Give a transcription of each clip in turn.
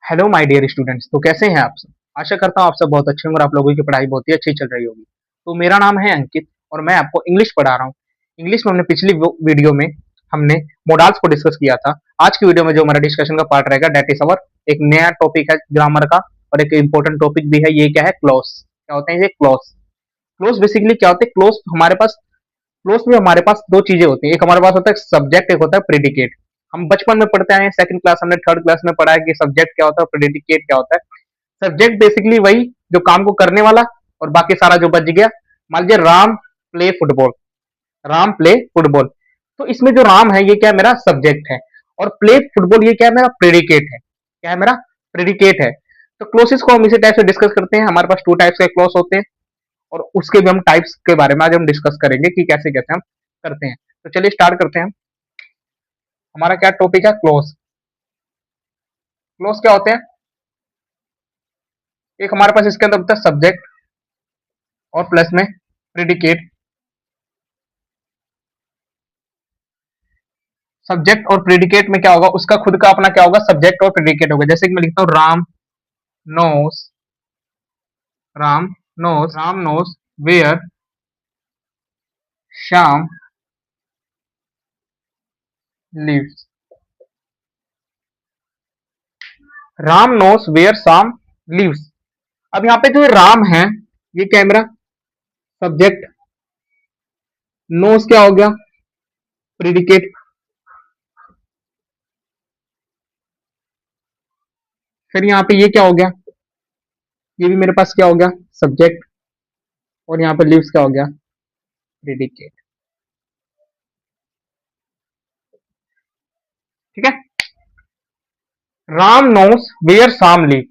Hello my dear students. तो कैसे हैं आप सब। आशा करता हूँ आप सब बहुत अच्छे होंगे और आप लोगों की पढ़ाई बहुत ही अच्छी चल रही होगी। तो मेरा नाम है अंकित और मैं आपको इंग्लिश पढ़ा रहा हूँ। इंग्लिश में हमने पिछली वीडियो में हमने मोडाल्स को डिस्कस किया था। आज की वीडियो में जो हमारा डिस्कशन का पार्ट रहेगा डेट इज अवर एक नया टॉपिक है ग्रामर का और एक इंपॉर्टेंट टॉपिक भी है। ये क्या है? क्लॉज। क्या होते हैं ये क्लॉज? क्लॉज बेसिकली क्या होते हैं? क्लॉज हमारे पास क्लोज में हमारे पास दो चीजें होती हैं। एक हमारे पास होता है सब्जेक्ट, एक होता है प्रेडिकेट। हम बचपन में पढ़ते आए हैं, सेकंड क्लास हमने थर्ड क्लास में पढ़ा है कि सब्जेक्ट क्या होता है, प्रेडिकेट क्या होता है। सब्जेक्ट बेसिकली वही जो काम को करने वाला और बाकी सारा जो बच गया। मान लीजिए Ram play football, Ram play football. तो इसमें जो राम है ये क्या है? मेरा सब्जेक्ट है। और प्ले फुटबॉल ये क्या है? मेरा प्रेडिकेट है। क्या है? मेरा प्रेडिकेट है। तो क्लोसेस को हम इसी टाइप से डिस्कस करते हैं। हमारे पास टू टाइप्स के क्लोज होते हैं और उसके भी हम टाइप्स के बारे में आज हम डिस्कस करेंगे कि कैसे कैसे हम करते हैं। तो चलिए स्टार्ट करते हैं। हमारा क्या टॉपिक है? क्लोज। क्लोज क्या होते हैं? एक हमारे पास इसके अंदर होता है सब्जेक्ट और प्लस में प्रेडिकेट। सब्जेक्ट और प्रेडिकेट में क्या होगा? उसका खुद का अपना क्या होगा? सब्जेक्ट और प्रेडिकेट होगा। जैसे कि मैं लिखता हूँ knows Ram Ram knows where Shyam lives. Ram knows where Shyam lives. अब यहाँ पे जो राम है ये क्या है? मेरा सब्जेक्ट। नोस क्या हो गया? प्रेडिकेट। फिर यहाँ पे ये क्या हो गया? ये भी मेरे पास क्या हो गया? सब्जेक्ट। और यहाँ पे लिव्स क्या हो गया? प्रेडिकेट। ठीक है। राम नोस वेयर शाम लिव।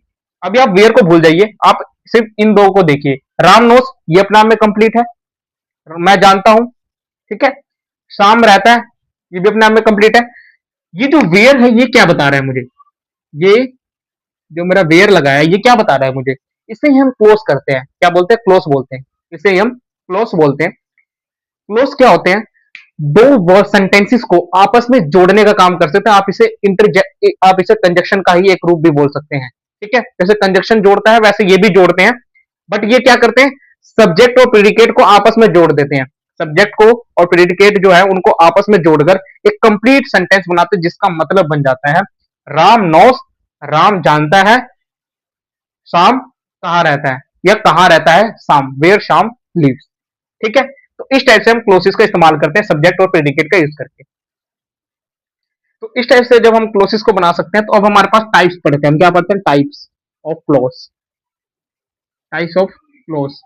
अभी आप वेयर को भूल जाइए, आप सिर्फ इन दो को देखिए। राम नोस ये अपने आप में कंप्लीट है, मैं जानता हूं। ठीक है। शाम रहता है, ये भी अपने आप में कंप्लीट है। ये जो वेयर है ये क्या बता रहा है मुझे? ये जो मेरा वेयर लगा है ये क्या बता रहा है मुझे? इसे ही हम क्लोज करते हैं। क्या बोलते हैं? क्लोज बोलते हैं। इसे ही हम क्लोज बोलते हैं। क्लोज क्या होते हैं? दो वर्ड सेंटेंसेस को आपस में जोड़ने का काम कर सकते हैं। आप इसे कंजक्शन का ही एक रूप भी बोल सकते हैं। ठीक है। जैसे कंजक्शन जोड़ता है वैसे ये भी जोड़ते हैं। बट ये क्या करते हैं? सब्जेक्ट और प्रेडिकेट को आपस में जोड़ देते हैं। सब्जेक्ट को और प्रेडिकेट जो है उनको आपस में जोड़कर एक कंप्लीट सेंटेंस बनाते हैं जिसका मतलब बन जाता है राम नोस, राम जानता है शाम कहाँ रहता है, या कहाँ रहता है शाम, वेयर शाम लिव्स। ठीक है। तो इस टाइप से हम क्लोसिस का इस्तेमाल करते हैं सब्जेक्ट और प्रेडिकेट का यूज करके। तो इस टाइप से जब हम क्लोसिस को बना सकते हैं तो अब हमारे पास टाइप्स पढ़ते हैं। हम क्या पढ़ते हैं? Types of close. Types of close.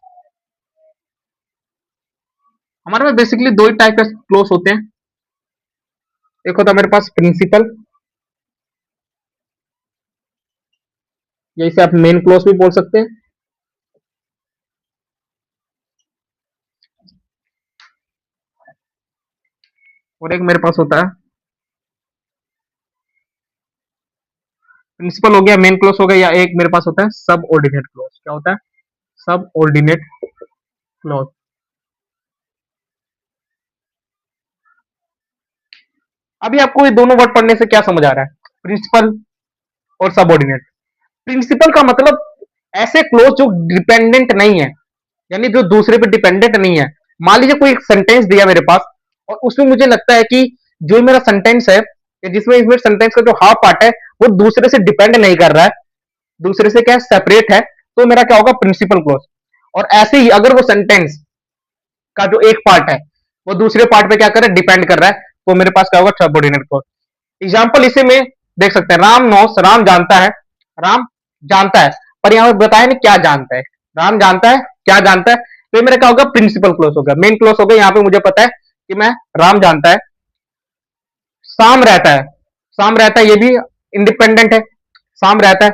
हमारे पास बेसिकली दो ही टाइप के क्लोज होते हैं। एक होता है मेरे पास प्रिंसिपल, या इसे आप मेन क्लोज भी बोल सकते हैं। और एक मेरे पास होता है प्रिंसिपल हो गया, मेन क्लोज हो गया, या एक मेरे पास होता है सब ऑर्डिनेट क्लोज। क्या होता है? सब ऑर्डिनेट क्लोज। अभी आपको ये दोनों वर्ड पढ़ने से क्या समझ आ रहा है? प्रिंसिपल और सबऑर्डिनेट। प्रिंसिपल का मतलब ऐसे क्लोज जो डिपेंडेंट नहीं है, यानी जो दूसरे पे डिपेंडेंट नहीं है। मान लीजिए कोई एक सेंटेंस दिया मेरे पास और उसमें मुझे लगता है कि जो मेरा सेंटेंस है, जिसमें इसमें सेंटेंस का जो हाफ पार्ट है वो दूसरे से डिपेंड नहीं कर रहा है, दूसरे से क्या सेपरेट है, तो मेरा क्या होगा? Principal clause. और ऐसे ही अगर वो सेंटेंस का जो एक पार्ट है वो दूसरे पार्ट पे क्या कर रहा है? डिपेंड कर रहा है, तो मेरे पास क्या होगा? Subordinate close. एग्जाम्पल इसे में देख सकते हैं। राम नोस, राम जानता है, राम जानता है। पर यहां पर बताया नहीं क्या जानता है। राम जानता है, क्या जानता है, तो ये मेरा क्या होगा? प्रिंसिपल क्लोज हो गया, मेन क्लोज हो गया। यहां पे मुझे पता है कि मैं राम जानता है शाम रहता है, शाम रहता है, ये भी इंडिपेंडेंट है, शाम रहता है।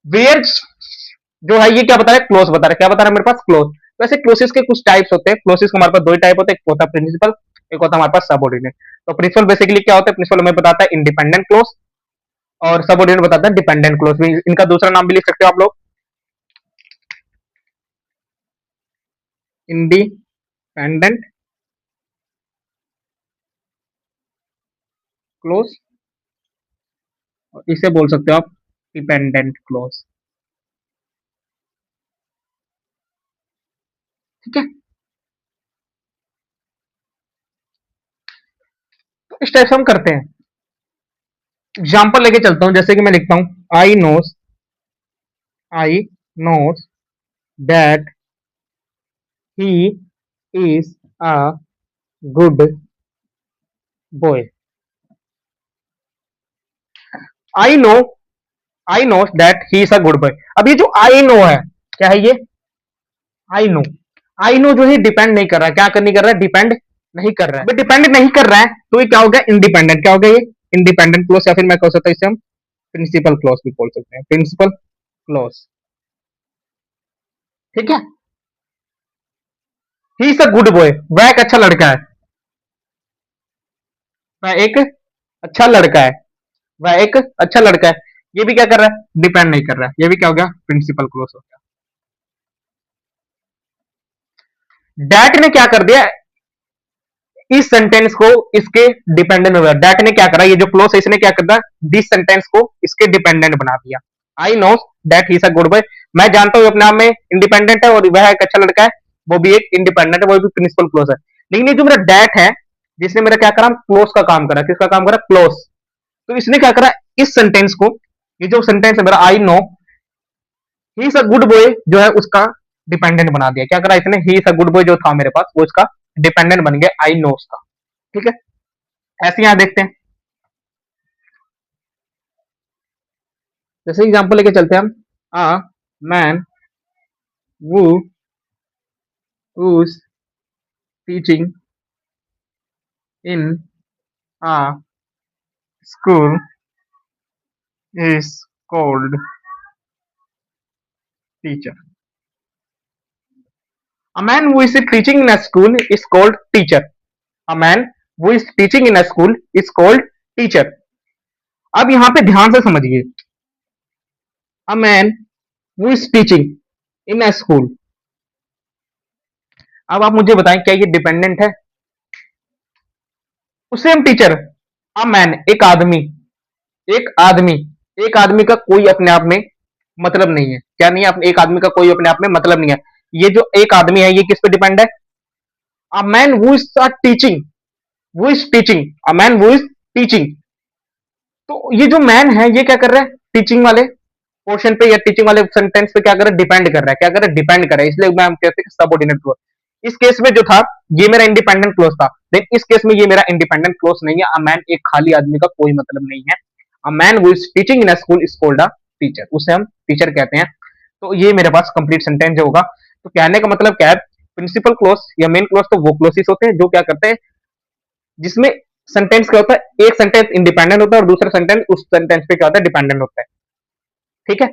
वेयर जो है ये क्या बता रहा है? क्लोज बता रहा है। क्या बता रहा है मेरे पास? क्लोज। वैसे क्लोजेस के कुछ टाइप्स होते हैं। क्लोजेस हमारे पास दो ही टाइप होते हैं, एक होता है प्रिंसिपल, एक होता है हमारे पास सबऑर्डिनेट। तो प्रिंसिपल बेसिकली क्या होता है? प्रिंसिपल हमें बताता है इंडिपेंडेंट क्लोज, और सबऑर्डिनेट बताता है डिपेंडेंट क्लोज। इनका दूसरा नाम भी लिख सकते हो आप लोग, इंडिपेंडेंट क्लोज, इसे बोल सकते हो आप डिपेंडेंट क्लोज। ठीक है, तो इस टाइप से हम करते हैं। एग्जाम्पल लेके चलता हूं, जैसे कि मैं लिखता हूं I knows that he is a good boy. I know I know that he is a good boy. अब ये जो आई नो है, क्या है ये? आई नो। आई नो जो है डिपेंड नहीं कर रहा है, क्या नहीं कर रहा है? डिपेंड नहीं कर रहा है। डिपेंड नहीं कर रहा है तो ये क्या हो गया? इंडिपेंडेंट। क्या हो गया ये? इंडिपेंडेंट क्लोज, या फिर मैं कह सकता हूं इसे हम प्रिंसिपल क्लोज भी बोल सकते हैं, प्रिंसिपल क्लोज। ठीक है, he is a good boy, वह एक अच्छा लड़का है, वह एक अच्छा लड़का है, वह एक अच्छा लड़का है। ये भी क्या कर रहा है? डिपेंड नहीं कर रहा है। ये भी क्या हो गया? प्रिंसिपल क्लोज हो गया। डैट ने क्या कर दिया? इस सेंटेंस को इसके डिपेंडेंट हो गया। डैट ने क्या करा? ये जो क्लोज है इसने क्या कर दिया? दिस सेंटेंस को इसके डिपेंडेंट बना दिया। आई know that he is a good boy, मैं जानता हूं अपने आप में इंडिपेंडेंट है और वह एक अच्छा लड़का है, वो भी एक इंडिपेंडेंट है, वो भी प्रिंसिपल क्लोज है। लेकिन ये जो मेरा डैट है, जिसने मेरा क्या करा? क्लोज का काम करा। किसका काम करा? क्लोज। तो इसने क्या करा? इस सेंटेंस को, ये जो सेंटेंस है मेरा I know he is a good boy जो है उसका डिपेंडेंट बना दिया। क्या करा इसने? ही इज अ गुड बॉय जो था मेरे पास वो इसका डिपेंडेंट बन गया आई नो का। ठीक है, ऐसे यहां देखते हैं। जैसे एग्जांपल लेके चलते हैं हम, a man who who's teaching in a school is called teacher. A man who is teaching in a school is called teacher. A man who is teaching in a school is called teacher. अब यहां पे ध्यान से समझिए, a man who is teaching in a school। अब आप मुझे बताएं क्या ये डिपेंडेंट है? उसे हम टीचर, अ मैन एक आदमी, एक आदमी, एक आदमी का कोई अपने आप में मतलब नहीं है। क्या नहीं है? एक आदमी का कोई अपने आप में मतलब नहीं है। ये जो एक आदमी है ये किस पे डिपेंड है? A man who is teaching, who is teaching, a man who is teaching. तो ये जो मैन है ये क्या कर रहा है? टीचिंग वाले पोर्शन पे या टीचिंग वाले सेंटेंस पे क्या कर रहा है? डिपेंड कर रहा है। क्या कर रहा है? डिपेंड कर रहा है, इसलिए मैं कहते हैं सबऑर्डिनेट क्लोज। इस केस में जो था ये मेरा इंडिपेंडेंट क्लोज था, लेकिन इस केस में ये मेरा इंडिपेंडेंट क्लोज नहीं है। अ मैन एक खाली आदमी का कोई मतलब नहीं है। A man who is teaching in a school is called a teacher, उसे हम टीचर कहते हैं। तो ये मेरे पास कंप्लीट सेंटेंस होगा। तो कहने का मतलब क्या है? प्रिंसिपल क्लोज या मेन क्लोज तो वो क्लोजेस होते हैं जो क्या करते हैं, जिसमें सेंटेंस क्या होता है? एक सेंटेंस इंडिपेंडेंट होता है और दूसरा सेंटेंस उस सेंटेंस पे क्या होता है? डिपेंडेंट होता है। ठीक है,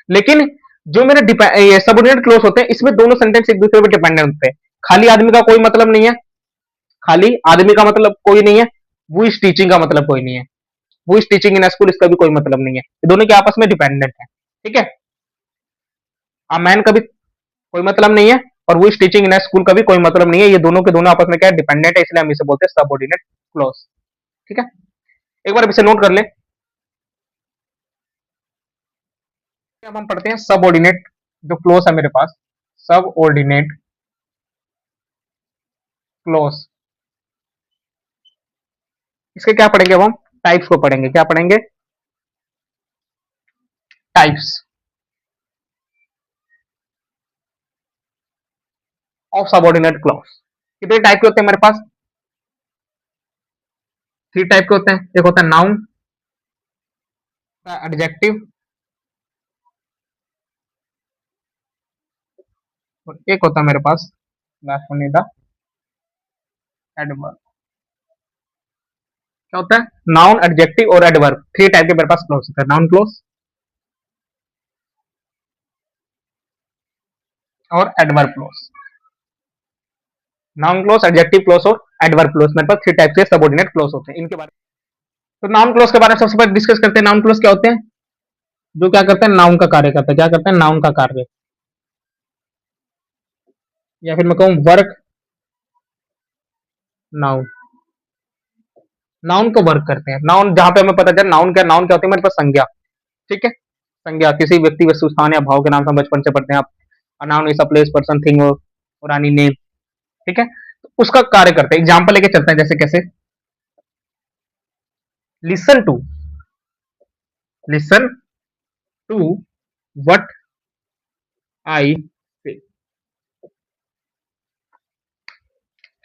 लेकिन जो मेरे सबऑर्डिनेट क्लोज होते हैं इसमें दोनों सेंटेंस एक दूसरे पे डिपेंडेंट होते हैं। खाली आदमी का कोई मतलब नहीं है, खाली आदमी का मतलब कोई नहीं है। वो इस टीचिंग का मतलब कोई नहीं है, वो इस टीचिंग इन स्कूल इसका भी कोई मतलब नहीं है। ये दोनों के आपस में डिपेंडेंट है। ठीक है, आ मैन का भी कोई मतलब नहीं है और वो इस टीचिंग इन स्कूल का भी कोई मतलब नहीं है। ये दोनों के दोनों आपस में क्या है? डिपेंडेंट है, इसलिए हम इसे बोलते हैं सबऑर्डिनेट क्लोज। ठीक है, एक बार इसे नोट कर ले। अब हम पढ़ते हैं सबऑर्डिनेट जो क्लोज है मेरे पास, सबऑर्डिनेट क्लोज। इसके क्या पढ़ेंगे? अब हम टाइप्स को पढ़ेंगे। क्या पढ़ेंगे? Types of subordinate clause. कितने टाइप के होते हैं मेरे पास? 3 टाइप के होते हैं। एक होता है नाउन, एडजेक्टिव और एक होता है मेरे पास लास्ट वन द एडवर्ब। क्या होता है? नाउन, एडजेक्टिव और एडवर्ब। 3 टाइप के मेरे पास क्लॉज होते हैं, नाउन क्लॉज और adverb clause. Noun clause, adjective clause और एडवर्ब क्लॉज, मेरे पास 3 टाइप के सबऑर्डिनेट क्लॉज होते हैं। इनके बारे में तो नाउन क्लॉज के बारे में सबसे पहले डिस्कस करते हैं। नाउन क्लॉज क्या होते हैं? जो क्या करते हैं? नाउन का कार्य करते हैं। क्या करते हैं? नाउन का कार्य, या फिर मैं कहूं वर्क नाउन। नाउन को वर्क करते हैं। नाउन जहां पे हमें पता चला नाउन क्या, नाउन क्या होती है? मेरे पास संज्ञा। ठीक है, संज्ञा किसी व्यक्ति, वस्तु, स्थान या भाव के नाम से हम बचपन से पढ़ते हैं आप। Noun is a place, person, thing और एनी नेम। ठीक है, तो उसका कार्य करते हैं। एग्जाम्पल लेके चलते हैं, जैसे कैसे, listen to, listen to what I say,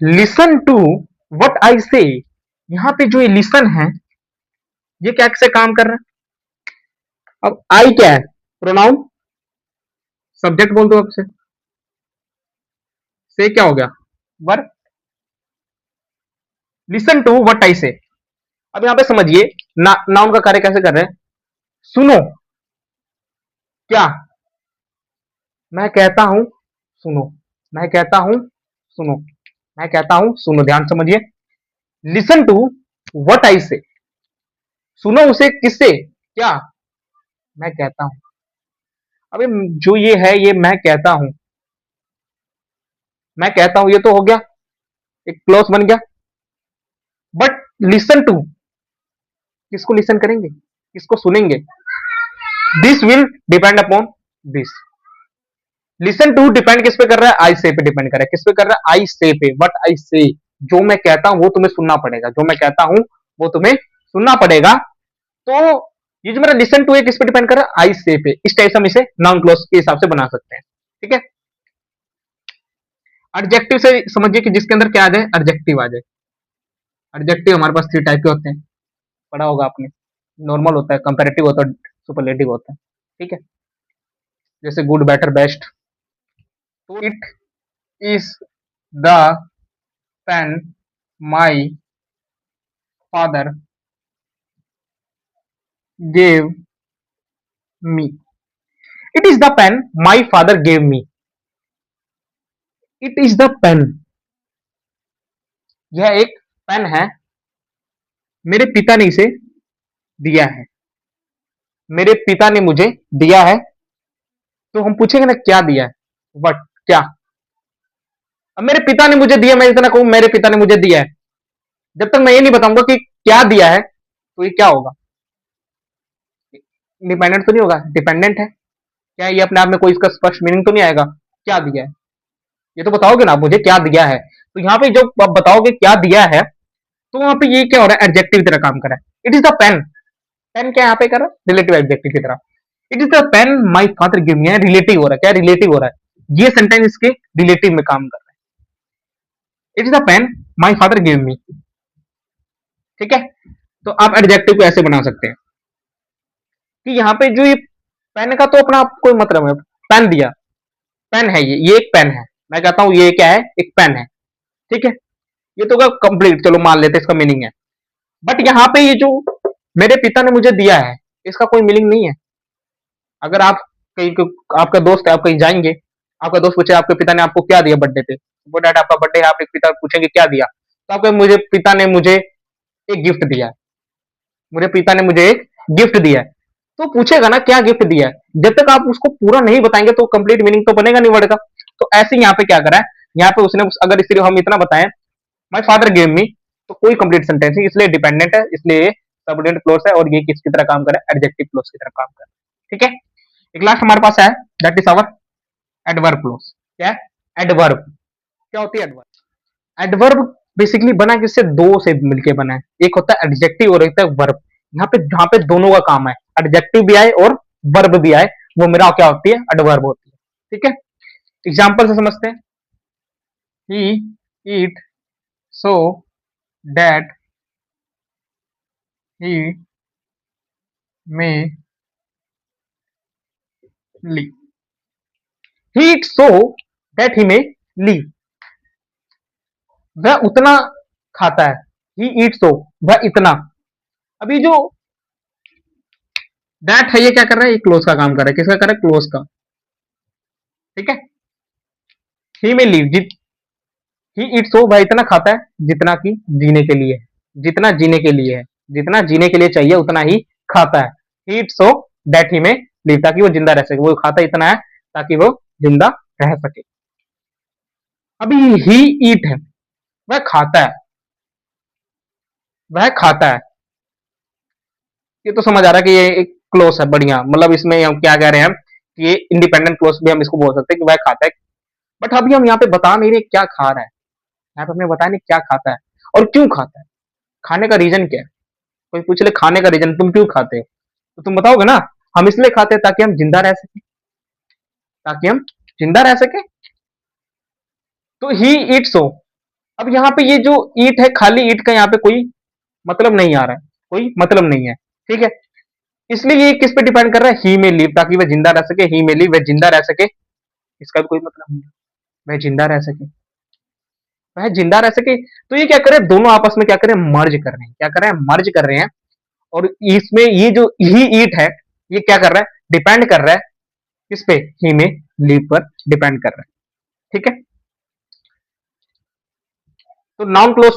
listen to what I से। यहां पे जो ये लिसन है, ये क्या से काम कर रहा है? अब आई क्या है? प्रोनाउन, सब्जेक्ट बोल दो आपसे, से क्या हो गया? Verb. Listen to what I say. अब यहां पे समझिए नाउन का कार्य कैसे कर रहे हैं। सुनो, क्या? मैं कहता हूं सुनो, मैं कहता हूं सुनो, मैं कहता हूं सुनो। ध्यान समझिए, लिसन टू व्हाट आई से, सुनो उसे किससे? क्या? मैं कहता हूं। अबे जो ये है, ये मैं कहता हूं, मैं कहता हूं, ये तो हो गया, एक क्लोज बन गया। बट लिसन टू, किसको लिसन करेंगे, किसको सुनेंगे? This will depend upon this. Listen to depend किस पे कर रहा है? आई से पे डिपेंड कर रहा है। किस पे कर रहा है? आई से पे। बट आई से, जो मैं कहता हूं वो तुम्हें सुनना पड़ेगा, जो मैं कहता हूं वो तुम्हें सुनना पड़ेगा। तो ये जो मेरा लिसन टू है, किस पे डिपेंड कर रहा है? आई से पे। इस टाइप से हम इसे नाउन क्लॉज के हिसाब से बना सकते हैं। ठीक है, एडजेक्टिव से समझिए कि जिसके अंदर क्या आ जाए? एडजेक्टिव आ जाए। एडजेक्टिव हमारे पास 3 टाइप के होते हैं, पढ़ा होगा आपने। नॉर्मल होता है, कंपैरेटिव होता है, सुपरलेटिव होता है। ठीक है, जैसे गुड, बेटर, बेस्ट। तो it is the pen my father gave me. It is the pen my father gave me. It is the pen, यह एक पेन है, मेरे पिता ने इसे दिया है। मेरे पिता ने मुझे दिया है। तो हम पूछेंगे ना, क्या दिया है? वट, क्या? अब मेरे पिता ने मुझे दिया, मैं इतना कहूं मेरे पिता ने मुझे दिया है, जब तक मैं ये नहीं बताऊंगा कि क्या दिया है, तो ये क्या होगा? इंडिपेंडेंट तो नहीं होगा, डिपेंडेंट है। क्या ये अपने आप में कोई इसका स्पष्ट मीनिंग तो नहीं आएगा? क्या दिया है, ये तो बताओगे ना मुझे क्या दिया है। तो यहाँ पे जब आप बताओगे क्या दिया है, तो वहां पे ये क्या हो रहा है? एडजेक्टिव की तरह काम कर रहा है। It is the pen, pen क्या यहाँ पे कर रहा है? रिलेटिव एडजेक्टिव की तरह। It is the pen my father give me, relative हो रहा है। क्या रिलेटिव हो रहा है? ये सेंटेंस इसके रिलेटिव में काम कर रहा है। It is the pen my father give me. ठीक है, तो आप एडजेक्टिव को ऐसे बना सकते हैं कि यहाँ पे जो ये पेन का तो अपना कोई मतलब है, पेन दिया, पेन है, ये एक पेन है। मैं कहता हूं ये क्या है? एक पेन है। ठीक है, ये तो कंप्लीट, चलो मान लेते इसका मीनिंग है। बट यहाँ पे ये जो मेरे पिता ने मुझे दिया है, इसका कोई मीनिंग नहीं है। अगर आप कहीं, आपका दोस्त है, आप कहीं जाएंगे, आपका दोस्त पूछे आपके पिता ने आपको क्या दिया बर्थडे पे, वो डैड आपका बर्थडे है, आपके पिता पूछेंगे क्या दिया, तो आपके मुझे पिता ने मुझे एक गिफ्ट दिया है, मेरे पिता ने मुझे एक गिफ्ट दिया है। तो पूछेगा ना क्या गिफ्ट दिया है, जब तक आप उसको पूरा नहीं बताएंगे तो कंप्लीट मीनिंग तो बनेगा नहीं वर्ड का। तो ऐसे यहाँ पे क्या करा है, यहाँ पे उसने अगर सिर्फ हम इतना बताएं माई फादर गेव मी, तो कोई कंप्लीट सेंटेंस नहीं, इसलिए डिपेंडेंट है, इसलिए सबऑर्डिनेट क्लॉज है, और ये किसकी तरह काम करे? एडजेक्टिव क्लॉज की तरह काम करे। ठीक है, एक लास्ट हमारे पास है, that is our adverb clause. क्या है? एडवर्ब। क्या होती है एडवर्ब? एडवर्ब बेसिकली बना किससे? दो से मिलके बना है, एक होता है एडजेक्टिव और एक होता है वर्ब। यहाँ पे जहां पे दोनों का काम है, एडजेक्टिव भी आए और वर्ब भी आए, वो मेरा क्या होती है? एडवर्ब होती है। ठीक है, एग्जाम्पल से समझते हैं। ही ईट सो that he may Lee. He eat so that he मे ली, वह उतना खाता है। ही ईट सो, वह इतना। अभी जो दैट है, ये क्या कर रहा है? ये क्लोज का काम कर रहा है। किसका कर रहा है? क्लोज का। ठीक है, ही में लीव, ही इट्स सो, वह इतना खाता है जितना कि जीने के लिए है, जितना जीने के लिए है, जितना जीने के लिए चाहिए उतना ही खाता है। ही इट्स सो दैट ही में लीव, ताकि वो जिंदा रह सके। वो खाता इतना है ताकि वो जिंदा रह सके। अभी ही ईट है, वह खाता है, वह खाता है, ये तो समझ आ रहा है कि ये एक क्लोज है, बढ़िया। मतलब इसमें हम क्या कह रहे हैं कि ये इंडिपेंडेंट क्लोज भी हम इसको बोल सकते हैं कि वह खाता है। बट अभी हम यहाँ पे बता नहीं रहे क्या खा रहा है, यहाँ पे हमने बताया नहीं क्या खाता है और क्यों खाता है, खाने का रीजन क्या है। कोई पूछ ले खाने का रीजन तुम क्यों खाते हो, तो तुम बताओगे ना हम इसलिए खाते हैं ताकि हम जिंदा रह सके, ताकि हम जिंदा रह सके। तो ही ईट्स हो। अब यहाँ पे ये जो ईट है, खाली ईट का यहाँ पे कोई मतलब नहीं आ रहा है, कोई मतलब नहीं है, ठीक है। इसलिए ये किस पे डिपेंड कर रहा है, ही में लिव, ताकि वह जिंदा रह सके, ही में लिव, वह जिंदा रह सके। इसका भी कोई मतलब नहीं है, वह जिंदा रह सके, वह जिंदा रह सके। तो ये क्या करे, दोनों आपस में क्या करें, मर्ज कर रहे हैं, क्या कर रहे हैं, मर्ज कर रहे हैं। और इसमें ये जो ही ईट है, ये क्या कर रहा है, डिपेंड कर रहा है किस पे, ही में लिव पर डिपेंड कर रहा है, ठीक है। तो नाउन क्लोज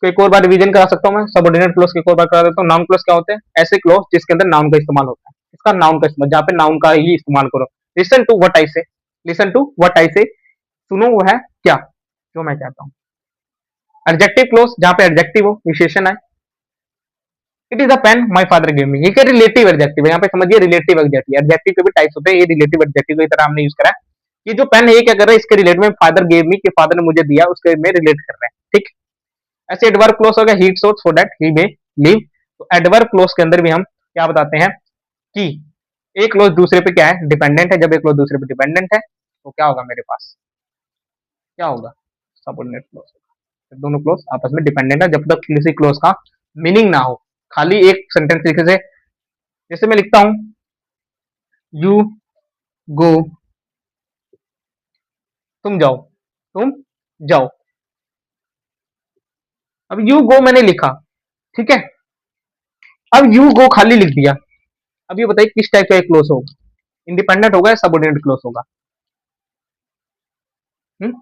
को एक और बार रिवीजन करा सकता हूं मैं, सबऑर्डिनेट क्लोज को एक और बार करा देता हूं। नाउन क्लोज क्या होते हैं, ऐसे क्लोज जिसके अंदर नाउन का इस्तेमाल होता है, इसका नाउन का इस्तेमाल, जहां पे नाउन का ही इस्तेमाल करो। Listen to what I say, listen to what I से, सुनो वो है क्या जो मैं कहता हूं। एडजेक्टिव क्लोज, जहां पे एडजेक्टिव हो, विशेषण है। It is a pen my father give me, ये क्या रिलेटिव एडजेक्टिव है, यहाँ पे समझिए रिलेटिव एडजेक्टिव, एडजेक्टिव के भी टाइप्स होते हैं, ये रिलेटिव एडजेक्टिव की तरह हमने यूज करा है। ये जो पेन है ये क्या कर रहा है, इसके रिलेट में फादर गेव मी, के फादर ने मुझे दिया, उसके में रिलेट कर रहा है, ठीक। ऐसे एडवर्ब क्लोज हो गया, he sought so that he may live. तो एडवर्ब क्लोज के अंदर भी हम क्या बताते हैं कि एक क्लोज दूसरे पे क्या है, डिपेंडेंट है। जब एक क्लोज दूसरे पे डिपेंडेंट है तो क्या होगा मेरे पास, क्या होगा, सबऑर्डिनेट क्लोज। दोनों क्लोज आपस में डिपेंडेंट है, जब तक किसी क्लोज का मीनिंग ना हो, खाली एक सेंटेंस लिखे से, जैसे मैं लिखता हूं यू गो, तुम जाओ, तुम जाओ। अब यू गो मैंने लिखा, ठीक है। अब यू गो खाली लिख दिया। अब ये बताइए किस टाइप का क्लोज होगा, इंडिपेंडेंट होगा या सबऑर्डिनेट क्लोज होगा। हुँ?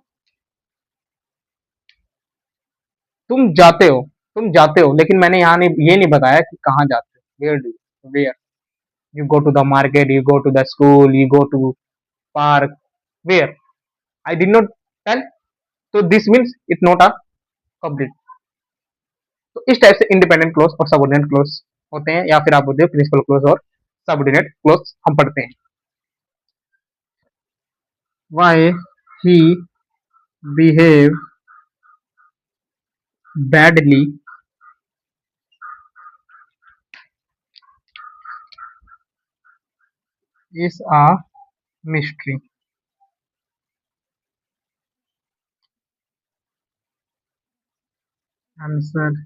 तुम जाते हो, तुम जाते हो, लेकिन मैंने यहाँ नहीं, ये नहीं बताया कि कहाँ जाते हो, where do, where you go to the market, you go to the school, you go to park, where I did not tell. तो this means it not a complete. तो इस टाइप से इंडिपेंडेंट क्लोज और subordinate clause होते हैं, या फिर आप बोलते हो प्रिंसिपल क्लोज और सबऑर्डिनेट क्लोज हम पढ़ते हैं। Why he behave badly is a mystery. Answer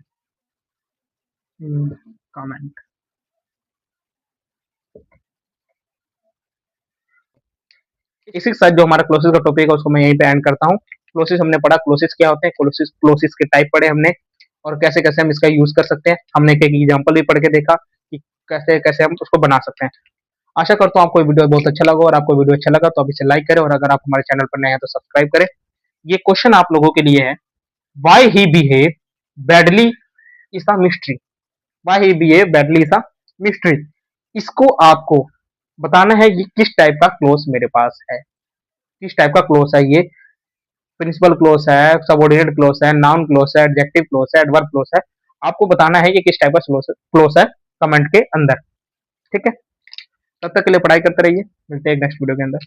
in comment. इसी के साथ जो हमारा क्लोसिस का टॉपिक है उसको मैं यहीं पे एंड करता हूँ। क्लोसिस हमने पढ़ा, क्लोसिस क्या होते हैं, क्लोसिस क्लोसिस के टाइप पढ़े हमने, और कैसे कैसे हम इसका यूज कर सकते हैं। हमने एक एग्जाम्पल भी पढ़ के देखा कि कैसे कैसे हम उसको बना सकते हैं। आशा करता हूँ आपको वीडियो बहुत अच्छा लगा, और आपको वीडियो अच्छा लगा तो आप इसे लाइक करें, और अगर आप हमारे चैनल पर नए हैं तो सब्सक्राइब करें। ये क्वेश्चन आप लोगों के लिए है, Y he behave badly is a mystery, Y he behave badly is a mystery. इसको आपको बताना है ये किस टाइप का क्लोज मेरे पास है, किस टाइप का क्लोज है ये। प्रिंसिपल क्लोज है, सबऑर्डिनेट क्लोज है, नाउन क्लोज है, एडजेक्टिव क्लोज है, एडवर्ब क्लोज है। आपको बताना है कि किस टाइप का क्लोज है कमेंट के अंदर, ठीक है। तब तक के लिए पढ़ाई करते रहिए, मिलते हैं नेक्स्ट वीडियो के अंदर।